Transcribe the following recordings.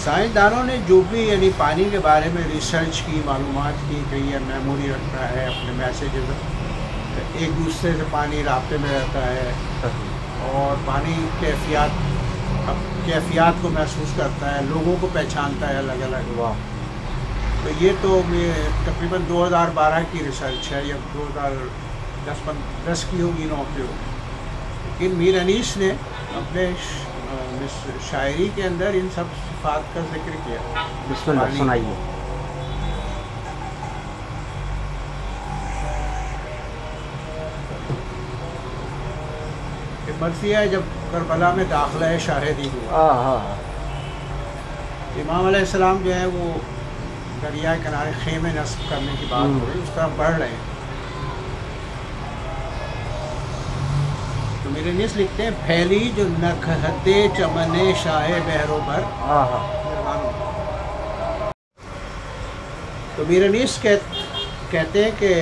سائنسدانوں نے جو بھی یعنی پانی کے بارے میں ریسرچ کی، معلومات کی کہ یہ میموری رکھتا ہے، اپنے میسیجز ایک دوسرے سے پانی رابطے میں رہتا ہے، اور پانی کیفیات کو محسوس کرتا ہے، لوگوں کو پہچانتا ہے الگ الگ۔ تو یہ تو تقریباً 2012 کی ریسرچ ہے، یا 2010 کی ہوگی، 9 کی ہوگی۔ لیکن میر انیس نے اپنے شاعری کے اندر ان سب صفات کا ذکر کیا۔ بسم اللہ سنائیے۔ مرثیہ ہے جب کربلا میں داخلہ شاہدی ہوا، امام علیہ السلام جو ہے وہ دریا کنارے خیمے نصب کرنے کی بات ہو رہی، اس طرح پڑھ رہے ہیں۔ تو میرے نیس لکھتے ہیں پھیلی جو نکہتے چمنے شاہ بحر و بر۔ تو میرے نیس کہتے ہیں کہ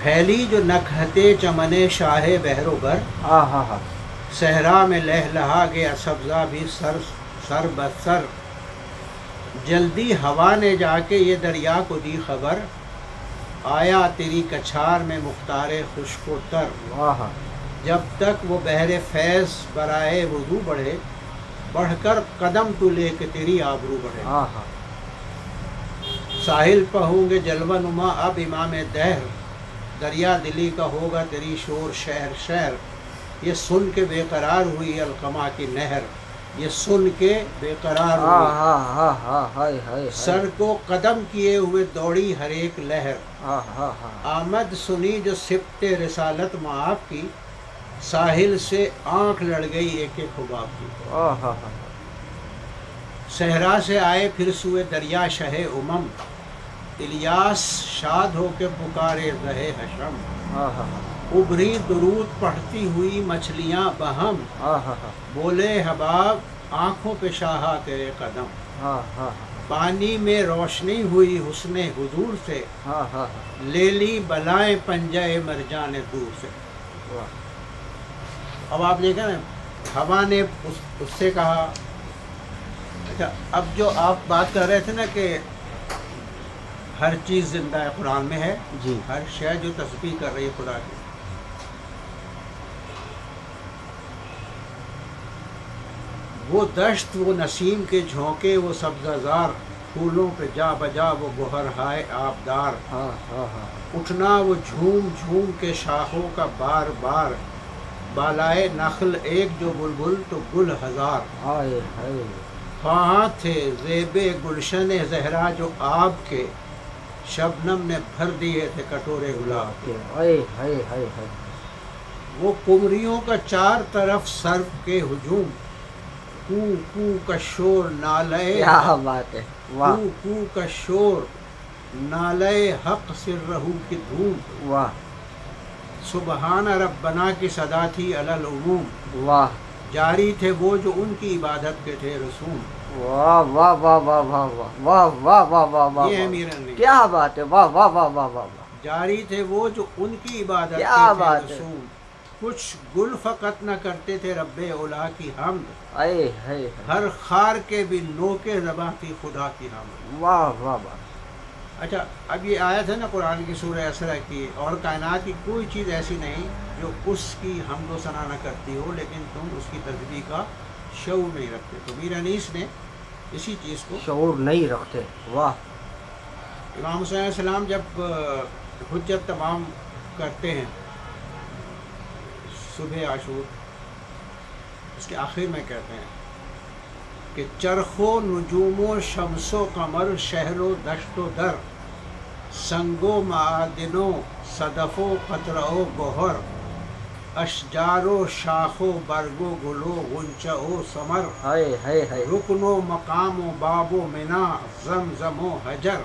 پھیلی جو نکہتے چمنے شاہ بحر و بر، صحرا میں لہلہا گیا سبزہ بھی سر بسر، جلدی ہوا نے جا کے یہ دریا کو دی خبر، آیا تیری کچھار میں مختار خشک و تر، جب تک وہ بحر فیض برائے وضو بڑھے، بڑھ کر قدم تو لے کے تیری آبرو بڑھے، ساحل پہ ہوں گے جلوہ نما اب امام دہر، دریا دلی کا ہوگا تیری شور شہر شہر، یہ سن کے بے قرار ہوئی القما کی نہر، یہ سن کے بے قرار ہوئی، سر کو قدم کیے ہوئے دوڑی ہر ایک لہر، آمد سنی جو سبت رسالت معاف کی، ساحل سے آنکھ لڑ گئی ایک ایک حباب کی، صحرا سے آئے پھر سوئے دریا شہ امم، الیاس شاد ہو کے پکارے رہے حشم، ابھری درود پڑھتی ہوئی مچھلیاں بہم، بولے حباب آنکھوں پہ شاہا تیرے قدم، پانی میں روشنی ہوئی حسن حضور سے، لے لی بلائیں پنجہ مرجان دور سے۔ اب آپ دیکھیں نا، ہوا نے اس سے کہا، اچھا اب جو آپ بات کر رہے تھے نا کہ ہر چیز زندہ ہے، قرآن میں ہے جی، ہر شے جو تسبیح کر رہی ہے خدا کی، وہ دشت وہ نسیم کے جھونکے وہ سبزہ زار، پھولوں پہ جا بجا وہ گوہر ہائے آبدار، اٹھنا وہ جھوم جھوم کے شاخوں کا بار بار، بالائے نخل ایک جو بلبل تو گل ہزار، خواہاں تھے زیب گلشن زہرا جو آب کے، شبنم نے بھر دیے تھے کٹورے گلاب کے، وہ قمریوں کا چار طرف سرو کے ہجوم، کو کو کا شور نالے، کیا بات ہے، کو کو کا شور نالے حق سر رہو کی دھوم، سبحان ربنا کی صدا تھی علی العموم، جاری تھے وہ جو ان کی عبادت کے تھے رسوم، واہ واہ واہ واہ واہ واہ واہ واہ واہ واہ، یہ ہے میرا نہیں، کیا بات ہے، واہ واہ واہ واہ واہ، جاری تھے وہ جو ان کی عبادت کے کیا تھے بات ہے، رسوم، کچھ گل فقط نہ کرتے تھے رب اولا کی حمد، ہر خار کے بھی نو کے زباں تھی خدا کی حمد۔ واہ واہ واہ۔ اچھا اب یہ آیت ہے نا قرآن کی سورہ اسرا کی، اور کائنات کی کوئی چیز ایسی نہیں جو اس کی حمد و ثنا نہ کرتی ہو، لیکن تم اس کی تسبیح کا شعور نہیں رکھتے۔ تو میر انیس نے اسی چیز کو شعور نہیں رکھتے، واہ۔ امام حسین علیہ السلام جب حجت تمام کرتے ہیں صبح عاشور، اس کے آخر میں کہتے ہیں کہ چرخ و نجوم و شمس و قمر شہر و دشت و در، سنگ و معادن و صدف و قطرہ و گوہر، اشجار و شاخ و برگ و گل و غنچہ و ثمر، رکن و مقام و باب و منا زمزم و حجر،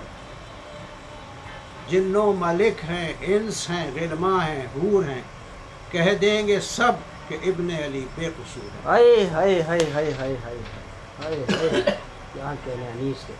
جن و ملک ہیں انس ہیں غلما ہیں حور ہیں، کہہ دیں گے سب کہ ابن علی بے قصور ہے۔ کیا کہنے انیس کے۔